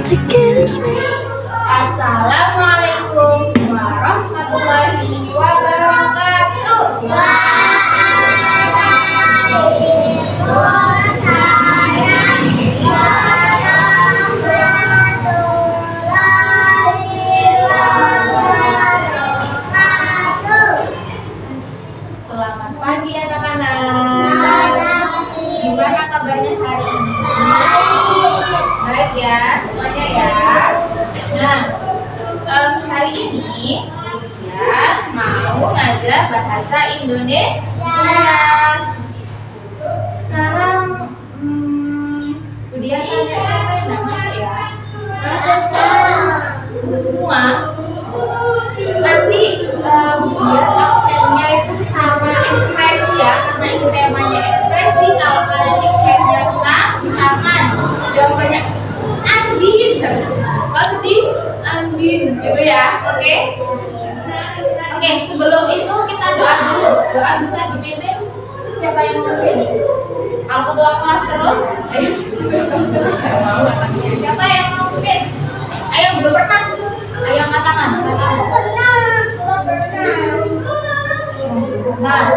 to kiss me. Assalamualaikum warahmatullahi wabarakatuh. Selamat pagi anak-anak. Gimana kabarnya hari ini? Baik ya semuanya ya. Nah, hari ini ya mau ngajar bahasa Indonesia. Sekarang dia tanya siapa yang nggak masuk ya? Untuk semua. Nanti biar absennya itu sama ekspresi ya, karena ini temanya ekspresi. Kalau kalian ekspresinya senang, misalkan jawabannya Andin, kalau sedih Andin, gitu ya, oke? Oke, sebelum itu kita doa dulu. Doa bisa dipimpin siapa yang mau pimpin? Kalau ketua kelas terus, ayo. Mau anaknya. Siapa yang mau pimpin? Ayo, belum pernah. Ayo angkat tangan. Nah,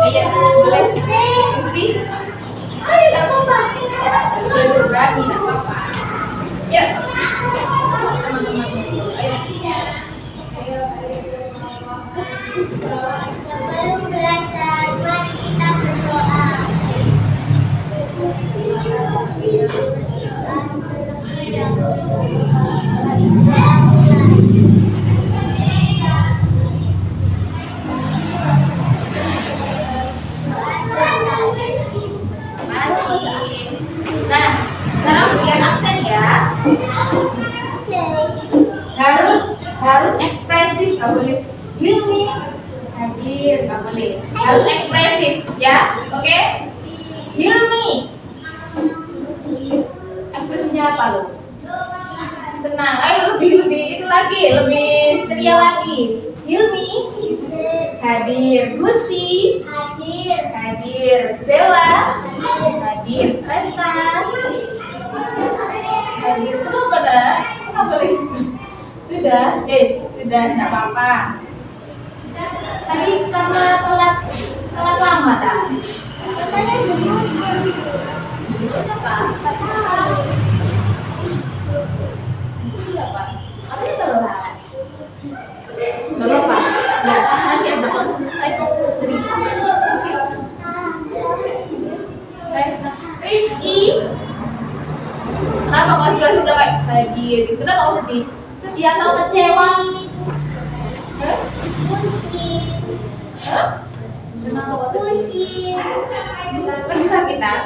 ayo, boleh mesti. Ayo, nggak apa-apa. Belajar berani, nggak apa-apa. Yuk, teman-teman. Ayo. Sebelum belajar, mari kita berdoa. Masih. Nah, sekarang bagian absen ya. Harus ekspresif, nggak boleh Hilmi hadir, nggak boleh. Harus ekspresif ya, oke? Hilmi. Ekspresinya apa lo? Senang. Ayo lebih itu lagi, lebih ceria lagi. Hilmi hadir. Gusti hadir. Bella hadir. Resta hadir. Kenapa dah? Kenapa lagi? Sudah, sudah, tidak apa-apa. Tadi karena telat lama tak? Katanya dulu. Kenapa? Kenapa? Katanya telat. Gak apa-apa. Ya, nanti aja kalau selesai cerita. Rizky, kenapa kau ekspresi cewek hadir? Kenapa kau sedih? Sedih atau kecewa? Kenapa kau sedih? Lagi sakit tak?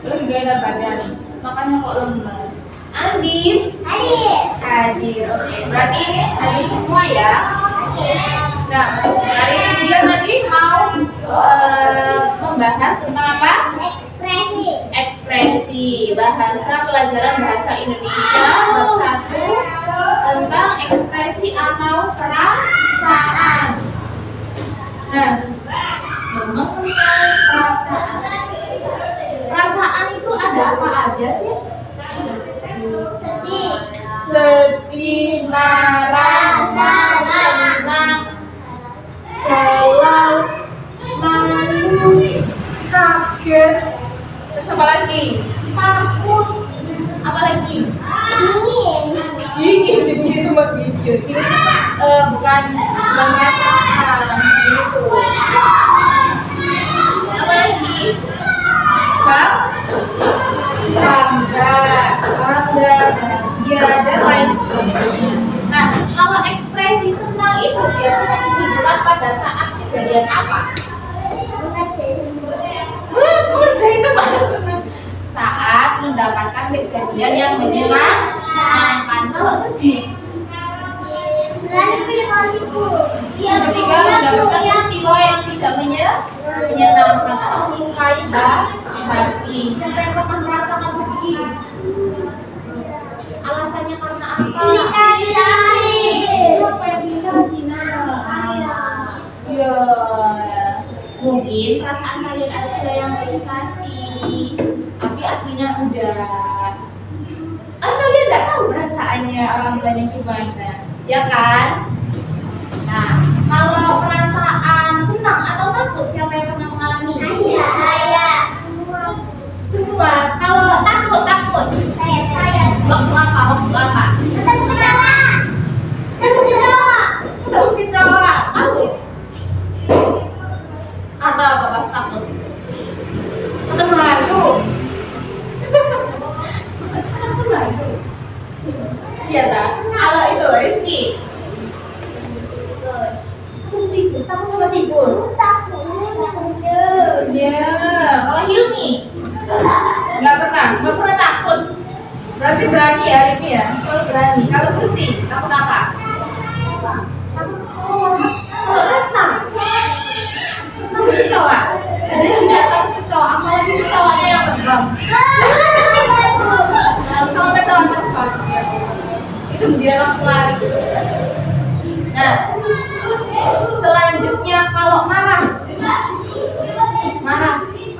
Lagi gak enak badan, makanya kok lemas. Andin hadir. Oke, berarti ini hadir semua ya. Nah, hari ini dia tadi mau membahas tentang apa? Ekspresi bahasa pelajaran bahasa Indonesia bab 1 tentang ekspresi atau perasaan. Nah, mengenai perasaan. Perasaan itu ada apa aja sih? Sedih, marah, senang, galau, malu, kaget. Terus apa lagi? Takut. Apa lagi? Dingin itu mah dingin. Ini bukan perasaan. Ini tuh. Apa lagi? Bangga, bahagia, dan lain sebagainya. Nah, kalau ekspresi senang itu biasanya ditunjukkan pada saat kejadian apa? Itu maksudnya saat mendapatkan kejadian yang menyenangkan. Kalau sedih, ketika mendapatkan peristiwa yang tidak menyenangkan atau melukai hati. Siapa yang pernah merasakan sedih? Alasannya karena apa? Siapa yang bilang Sina? Ya, mungkin perasaan kalian ada yang dikasih, tapi aslinya udah. Kalian nggak tahu perasaannya orang tuanya gimana, ya kan? Nah, kalau perasaan senang atau takut siapa yang pernah mengalami? Saya. Semua. Kalau takut. Saya. Waktu apa? Ketemu kecoa. Ketemu kecoa. Kamu? Karena apa pas takut? Ketemu hantu. Masa ketemu hantu? Iya tak? Kalau itu Rizky. Ketemu tikus. Takut sama tikus? Ya. Kalau Hilmi? Nggak pernah takut. Berarti berani ya ini ya. Kalau berani. Kalau Gusti, takut apa? Takut kecoa. Kalau Resta? Takut kecoa. Dia juga takut kecoa. Apalagi kecoanya yang terbang. Kalau kecoa terbang, ya itu dia langsung lari. Nah, selanjutnya kalau marah,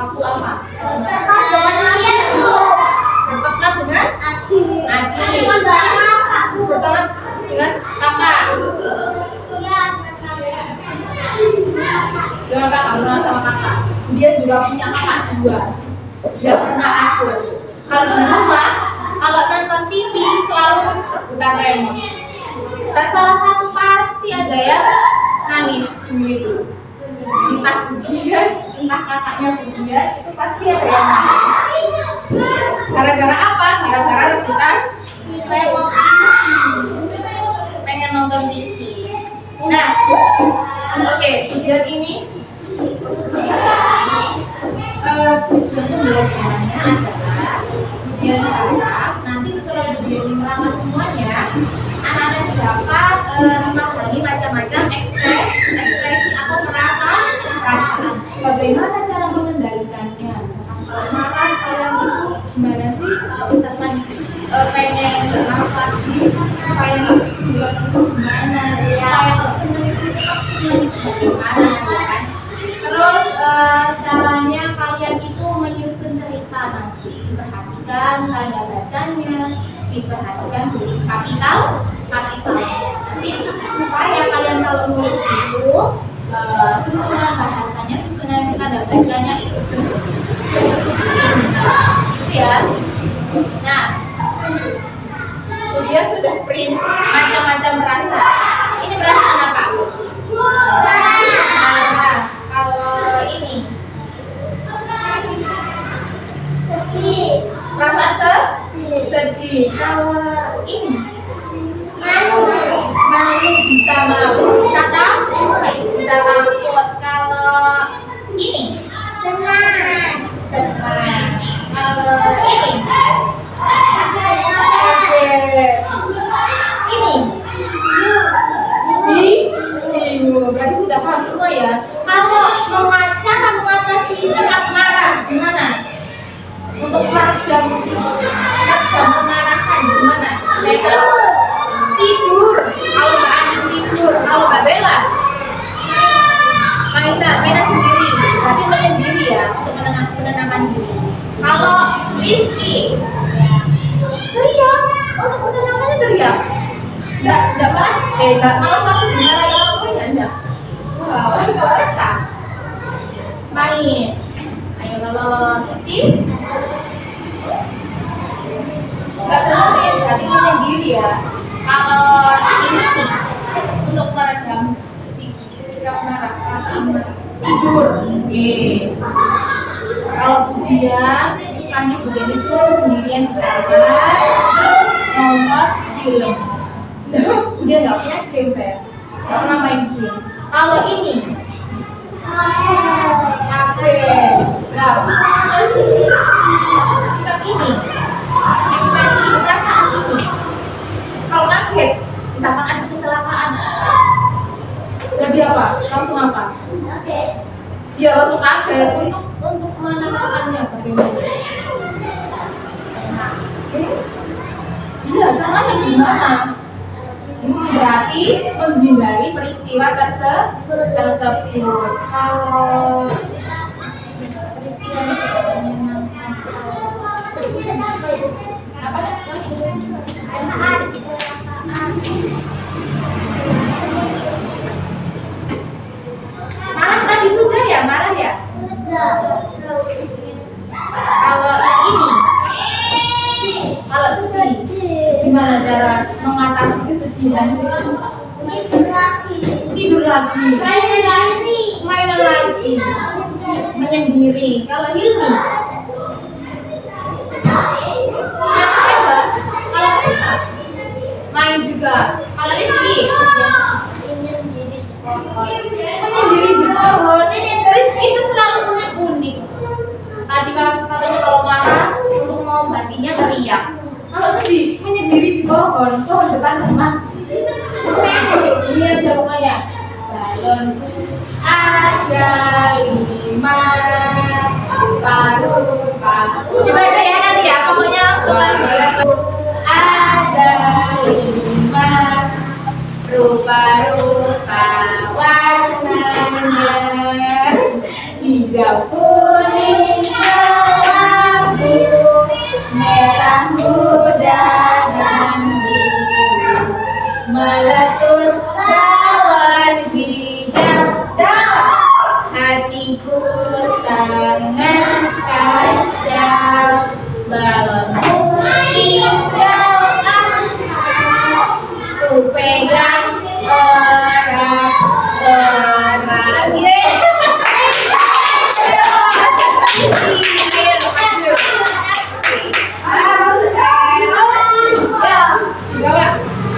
aku apa? Berpekat dengan adik. Berpekat dengan kakak. Dengan sama kakak. Dia juga punya kakak dua. Dia pernah akur. Kalau di rumah, kalau nonton TV selalu rebutan remote. Dan salah satu pasti ada yang nangis begitu. Entah Budian, entah kakaknya Budian, itu pasti ada yang nangis. Gara-gara apa? Gara-gara rebutan remote TV. Pengen nonton TV. Nah, oke, Budian ini tujuan pembelajarannya adalah Budian harap nanti setelah Budian menerangkan semuanya, anak-anak dapat memahami macam-macam ekspresi atau perasaan. Bagaimana cara mengendalikannya? Misalkan kalau marah kalian itu gimana sih? Misalkan pengen berharap lagi supaya nggak sebulan itu gimana? Supaya nggak seneng itu tetap seneng itu bagaimana? Ya kan? Terus caranya kalian itu menyusun cerita nanti, diperhatikan tanda bacanya, diperhatikan huruf kapital nanti supaya kalian kalau nulis itu susunan bahasanya, susunan tanda bacanya itu ya. Nah, kemudian sudah print macam-macam rasa. Ini perasaan apa? Nah, kalau ini perasaan sedih. Kalau ini malu, bisa takut. Kalau ini senang. Kalau ini bingung. Berarti sudah paham semua ya. Kalau cara mengatasi sikap marah gimana? Untuk meredam kemarahan gimana? Tidur. Kalau Mbak Ani tidur, kalau Mbak Bella mainan sendiri. Berarti menyendiri ya untuk menenangkan diri. Kalau Rizky teriak, untuk menenangkannya teriak. Enggak malah langsung dimarahin orang tuanya enggak. Wow, kalau Resta main. Ayo kalau Rizky enggak dengerin, berarti menyendiri ya. Kalau ini untuk meredam sikap marah, perasaan marah, tidur. Kalau Budian sukanya Budian itu sendirian di kamar, terus nonton film. Budian nggak punya game saya, nggak pernah main game. Kalau ini HP. Nah, sikap ini, ekspresi perasaan ini. Kalau kaget, misalkan ada kecelakaan, jadi apa? Langsung apa? Ya langsung kaget untuk menenangkannya bagaimana? Iya, caranya gimana? Berarti menghindari peristiwa tersebut. Kalau peristiwa apa? Gimana cara mengatasi kesedihan sih? Tidur lagi. Mainan lagi. Menyendiri. Kalau Hilmi? Kalau Rista? Main juga. Kalau Rizky? Menyendiri di pohon. Rizky itu selalu unik-unik. Tadi katanya kalau marah untuk mengobatinya teriak. Kalau sedih menyendiri di pohon depan rumah. Ini aja pokoknya. Balonku ada 5 rupa-rupa. Dibaca ya nanti ya, pokoknya langsung aja. Ada 5 rupa-rupa warnanya, hijau, kuning, abu, merah muda dan biru, meletus daun hijau. Hatiku sangat kacau, balonku tinggal ku pegang orang-orang.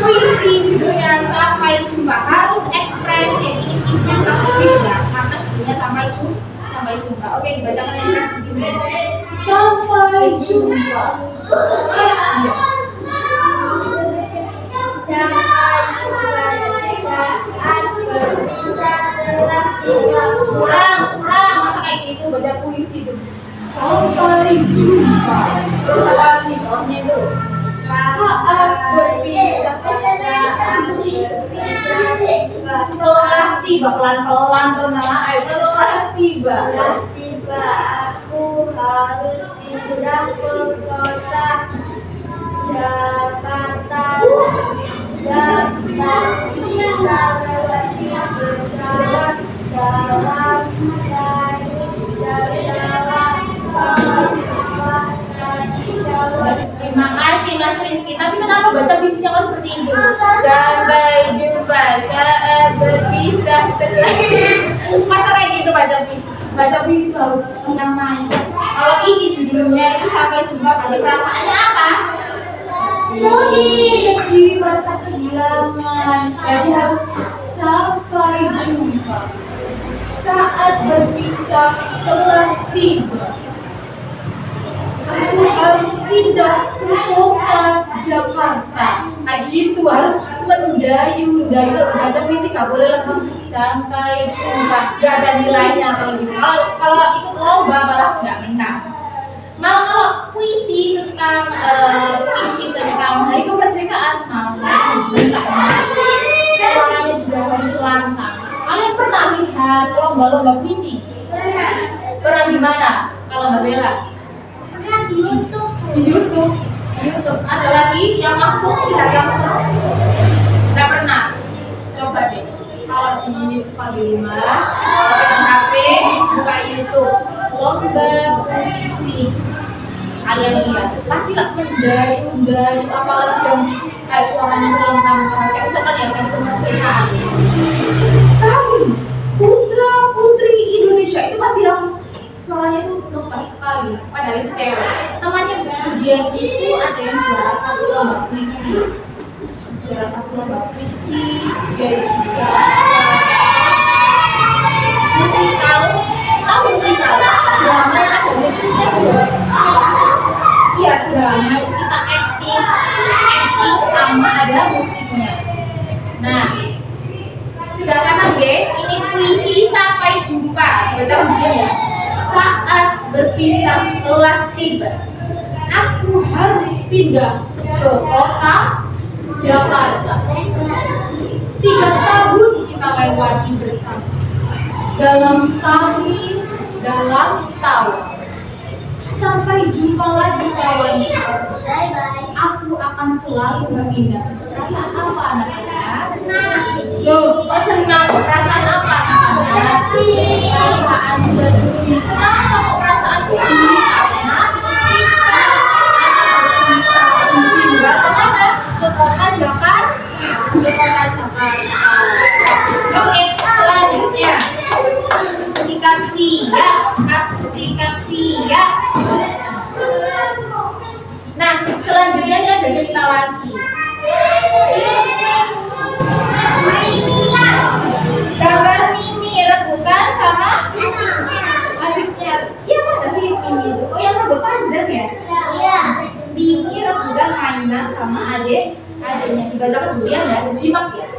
Puisi judulnya Sampai Jumpa, harus ekspresi. Ini puisinya tak sedih ya, karena judulnya Sampai Jumpa. Oke, dibacakan ekspresi sini. Sampai jumpa. Kurang, masa kayak gitu baca puisi tuh. Sampai jumpa. Terus apa nih bawahnya itu? Saat berpisah telah tiba, pelan-pelan tuh nama telah tiba. Aku harus pindah ke kota Jakarta. Jakarta kita lewati pesawat dalam Terima kasih Mas Rizky. Tapi kenapa baca puisinya kok seperti itu? Sampai jumpa saat berpisah telah. Masa kayak gitu baca puisi? Baca puisi itu harus menyenangkan. Kalau ini judulnya itu Sampai Jumpa, berarti perasaannya apa? Sedih, merasa kehilangan. Jadi harus sampai jumpa saat berpisah telah tiba. Aku harus pindah ke kota Jakarta. Nah gitu, harus mendayu. Kalau baca puisi gak boleh lengkap sampai jumpa. Gak ada nilainya kalau gitu. Kalau ikut lomba malah gak menang. Malah kalau puisi tentang hari kemerdekaan malah enggak. Suaranya juga harus lantang. Kalian pernah lihat lomba-lomba puisi? Pernah di mana? Kalau Mbak Bella? di YouTube. Di YouTube. Ada lagi yang langsung lihat langsung? Nggak pernah. Coba deh. Kalau di rumah, pegang HP, buka YouTube, lomba puisi. Kalian lihat, pasti lah mendayu, apalagi yang kayak suaranya melintang. Kayak misalkan yang kan kemerdekaan. Kami putra putri Indonesia itu pasti langsung suaranya itu ngepas sekali, padahal itu cewek. Temannya Budian itu ada yang juara 1 lomba puisi, dia juga musikal. Tahu musikal? Drama yang ada musiknya gitu. Iya, drama itu kita acting sama ada musiknya. Nah, sudah paham ya? Ini puisi Sampai Jumpa. Baca dia ya. Saat berpisah telah tiba. Aku harus pindah ke kota Jakarta. 3 tahun kita lewati bersama. Dalam tangis, dalam tawa. Sampai jumpa lagi kawan. Bye-bye. Aku akan selalu mengingat. Perasaan apa anak-anak? Senang. Loh, kok senang? Perasaan apa anak-anak? Perasaan sedih. Kenapa kok perasaan sedih? Karena bisa tinggal kemana? Oke, selanjutnya sikap siap. Sikap siap. Nah, selanjutnya ini ada cerita lagi. Gambar Mimi rebutan sama adiknya. Iya, mana sih Mimi itu? Oh, yang rambut panjang ya? Iya. Mimi rebutan mainan sama adiknya. Dibaca kemudian ya, disimak ya.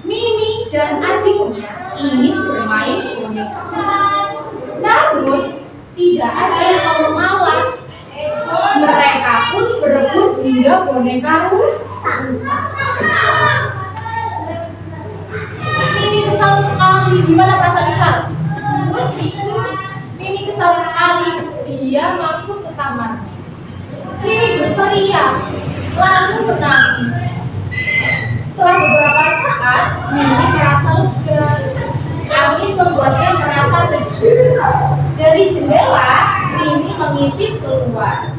Mimi dan adiknya ingin bermain boneka. Namun tidak ada yang mau mengalah. Mereka pun berebut hingga boneka rusak. Mimi kesal sekali. Gimana perasaan kesal? Mimi kesal sekali. Dia masuk ke kamarnya. Mimi berteriak, lalu menangis. Setelah beberapa saat, Mimi merasa lega. Angin membuatnya merasa sejuk. Dari jendela, Mimi mengintip keluar.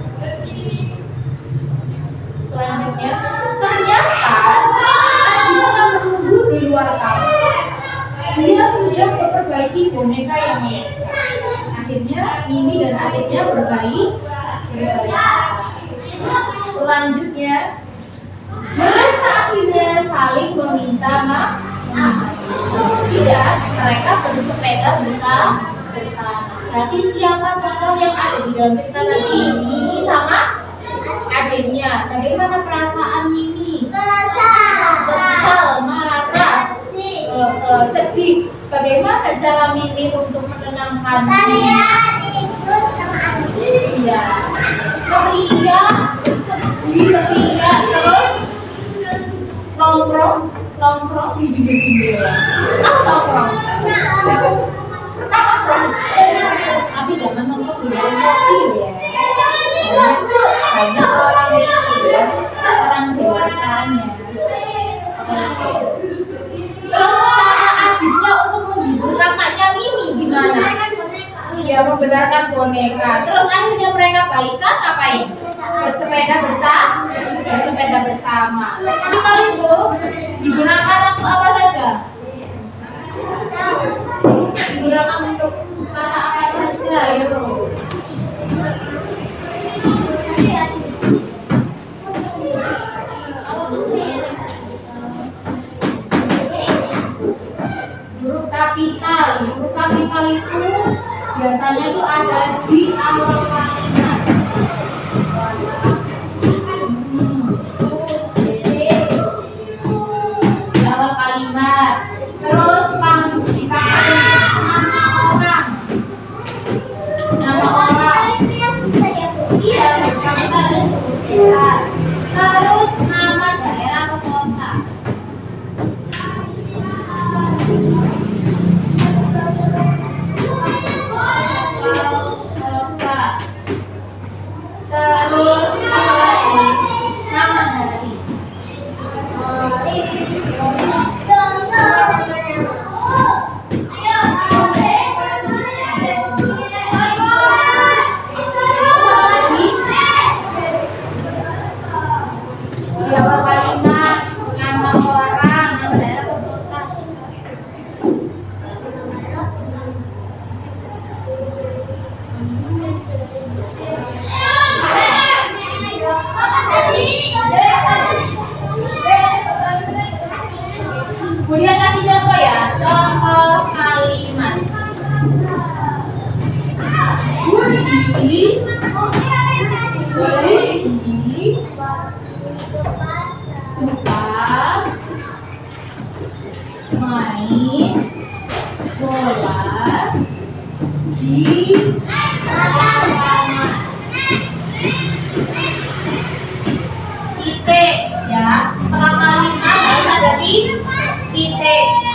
Selanjutnya, ternyata adiknya menunggu di luar kamar. Dia sudah memperbaiki boneka yang rusak. Akhirnya, Mimi dan adiknya berbaik. Selanjutnya, mereka akhirnya saling meminta maaf. Tidak, mereka bersepeda bersama. Berarti siapa tokoh yang ada di dalam cerita tadi? Mimi sama adiknya. Bagaimana perasaan Mimi? Kesal, marah, sedih. Bagaimana cara Mimi untuk menenangkan Mimi? Iya, teriak, sedih, teriak, terus nongkrong di pinggir jendela. Nongkrong. Tapi jangan nongkrong di warung kopi ya. Banyak orang itu ya, orang dewasanya. Terus cara adiknya untuk menghibur kakaknya Mimi gimana? Iya, membenarkan boneka. Terus akhirnya mereka baikan ngapain? Bersepeda bersama. Kalau itu digunakan untuk apa saja? Digunakan untuk kata apa saja? Ayo. Huruf kapital itu biasanya itu ada di awal kalimat. Di awal kalimat. Terus dipakai nama orang. Iya, kapital itu besar. Terus nama daerah atau kota. Terus apa lagi? Nama hari. Di awal kalimat, nama orang, nama daerah atau kota. Kemudian kasih contoh ya, contoh kalimat. Budi suka main bola di lapangan. Titik ya, setelah kalimat harus ada titik.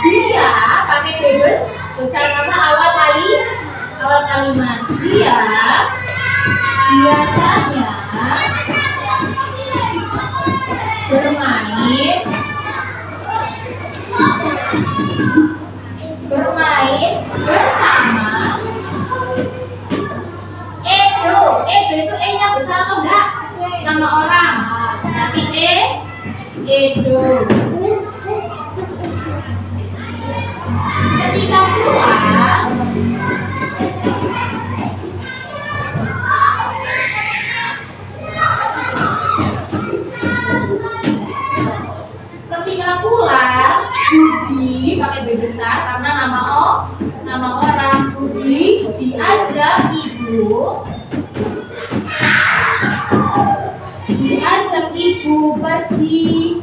Dia pakai bebas besar karena awal kalimat. Dia biasanya bermain bersama Edo. Edo itu E-nya besar atau enggak? Nama orang. Nanti Edo. Ketika pulang, Budi pakai B besar karena nama orang. Budi diajak ibu pergi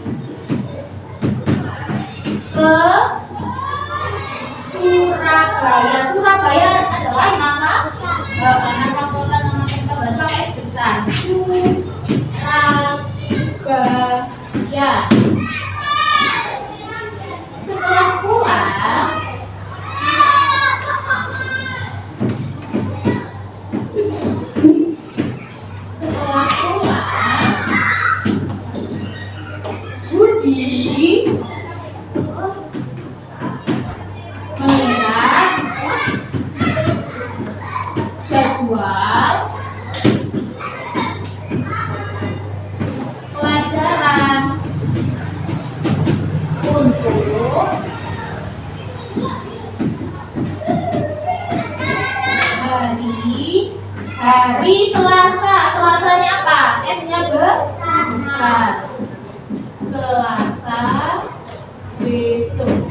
ke Surabaya. Surabaya adalah nama kota, nama tempat, dan pakai S besar. Surabaya. Setelah pulang, Budi melihat jadwal pelajaran untuk hari Selasa. Selasanya apa? S-nya besar. Selasa besok.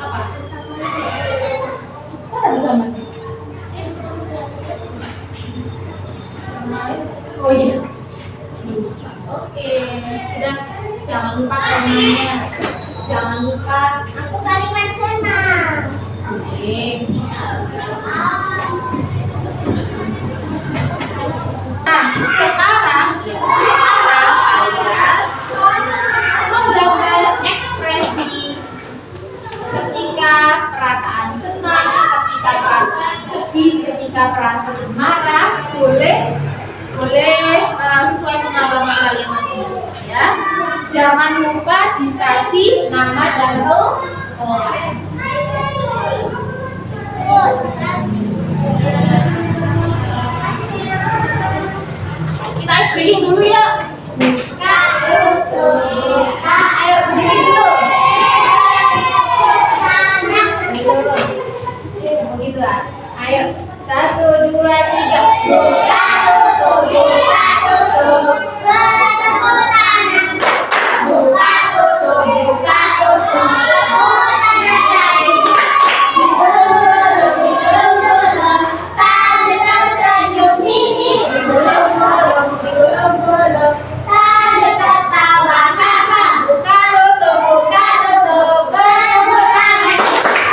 Apa? Mana bisa mandi? Oh iya. Oke, sudah. Jangan lupa temannya. Jangan lupa. Aku kalimat senang. Oke. Nah, sekarang kalian menggambar ekspresi ketika perasaan senang, ketika perasaan sedih, ketika perasaan marah. Boleh sesuai pengalaman kalian masing-masing ya. Jangan lupa dikasih nama dan tempat. Kita ice breaking dulu ya. Buka, tutup, buka. Ayo berdiri dulu. Begitu ah. Ayo 1, 2, 3. Buka, tutup, buka, tutup. Bertepuk tangan. Buka, tutup, buka, tutup. Bertepuk tangan lagi. Digulung-gulung, sambil tersenyum gigi. Digulung-gulung, digulung-gulung, sambil tertawa haha. Buka, tutup, buka, tutup. Bertepuk tangan.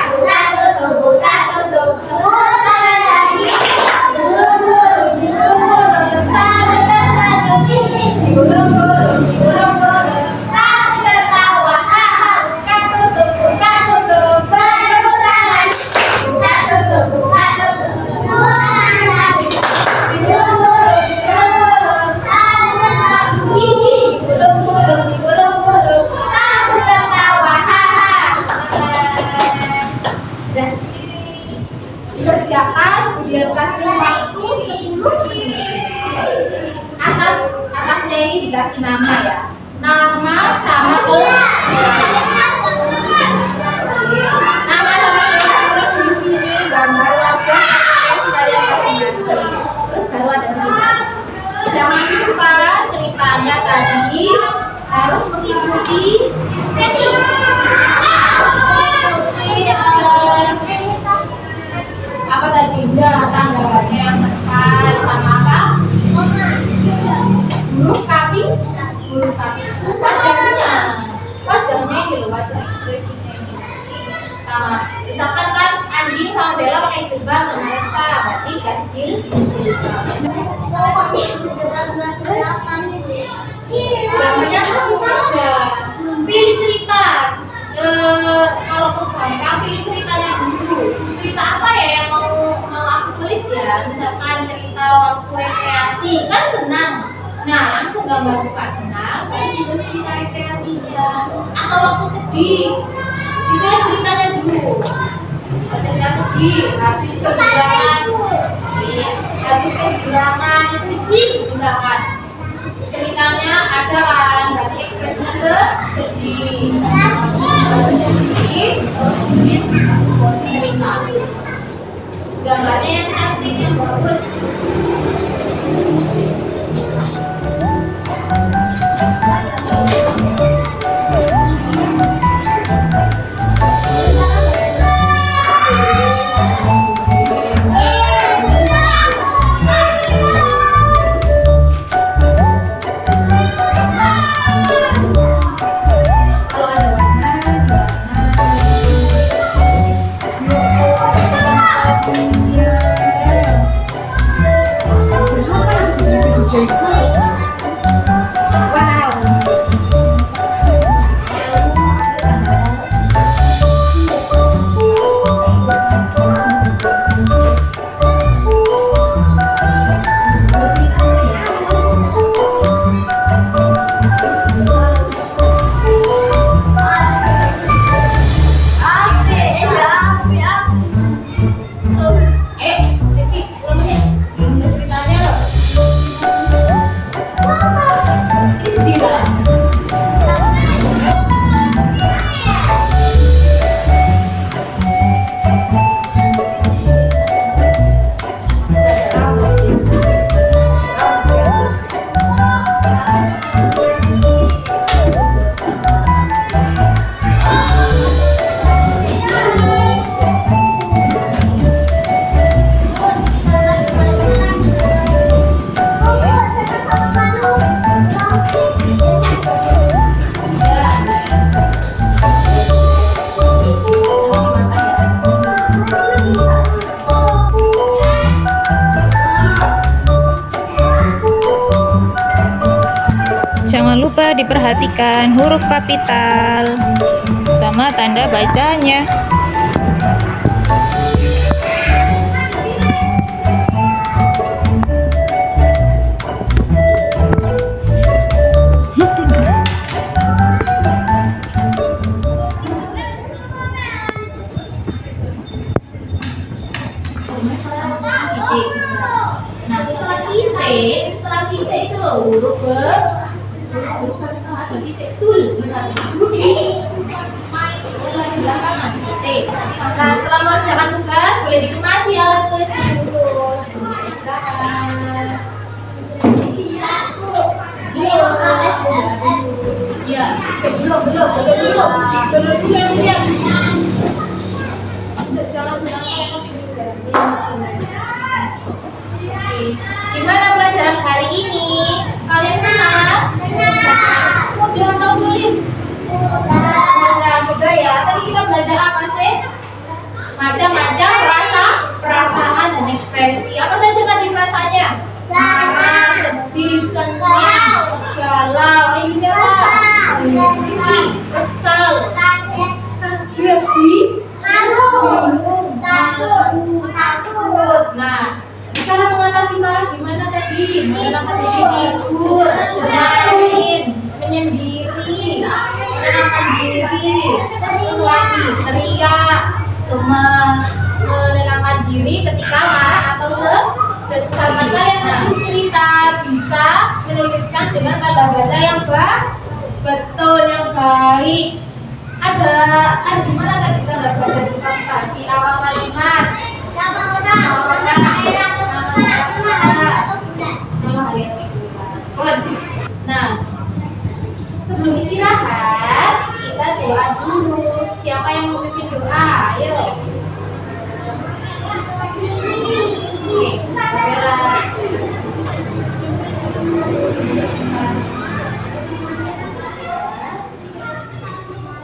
Buka, tutup, buka, tutup. Tepuk tangan lagi. Digulung-gulung, digulung-gulung, sambil tersenyum gigi. Digulung-gulung, digulung-gulung, sambil tertawa haha. Buka, tutup, buka, tutup. Bertepuk tangan. Buka, tutup, buka, tutup. Tepuk tangan lagi. Digulung-gulung, digulung-gulung, sambil tersenyum gigi. Digulung-gulung, digulung-gulung, sambil tertawa haha. Dan dikerjakan, kemudian kasih waktu 10 menit. Atasnya ini dikasih nama ya. Nama sama kelas. Nama sama kelas, terus di sini gambar wajah ekspresi kalian masing-masing. Terus baru ada cerita. Jangan lupa ceritanya tadi harus mengikuti apa tadi? Ya, tanggapannya yang tepat sama apa? Huruf kaki, wajahnya ini loh, wajah ekspresinya ini sama. Misalkan kan Andi sama Bella pakai jilbab sama Resta, berarti kasih jilbab. Gambarnya satu saja. Pilih cerita. Kalau mau gampang, pilih ceritanya dulu. Cerita apa ya yang mau aku tulis ya? Misalkan cerita waktu rekreasi, kan senang. Nah, langsung gambar muka senang, kan juga cerita rekreasinya. Atau waktu sedih, juga ceritanya dulu. Cerita sedih, habis kehilangan kucing misalkan. Ceritanya ada kan, berarti ekspresinya sedih. coba diperhatikan huruf kapital sama tanda bacanya. Nah, setelah titik itu loh huruf besar sekali titik tul berarti budi main di belakangan titik. Nah, setelah mengerjakan tugas boleh dikemas ya tulisnya dulu sebelum istirahat. Ya, belum yang siap. Jangan bilang gimana pelajaran hari ini? Kalian senang? Mudah atau sulit? Mudah ya. Tadi kita belajar apa sih? Macam-macam perasaan dan ekspresi. Apa saja tadi perasaannya? Marah, sedih, senang, galau, ini apa? Kesal, kaget, bingung, takut. Nah, cara mengatasi marah gimana tadi? Menenangkan diri, tidur, bermain, menyendiri, menenangkan diri, lagi teriak, menenangkan diri ketika marah atau sedang kalian harus cerita bisa menuliskan dengan tanda baca yang betul, yang baik. Ada gimana tadi tanda baca di awal kalimat? Nah, sebelum istirahat kita doa dulu. Siapa yang mau pimpin doa? Ayo. Oke, Bella.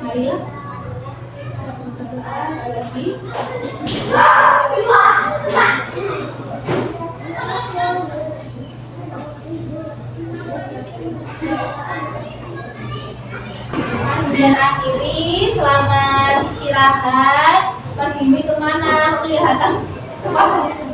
Maria. Lagi. Dan akhiri selamat istirahat. Mas Gimi kemana? Kelihatan kemana?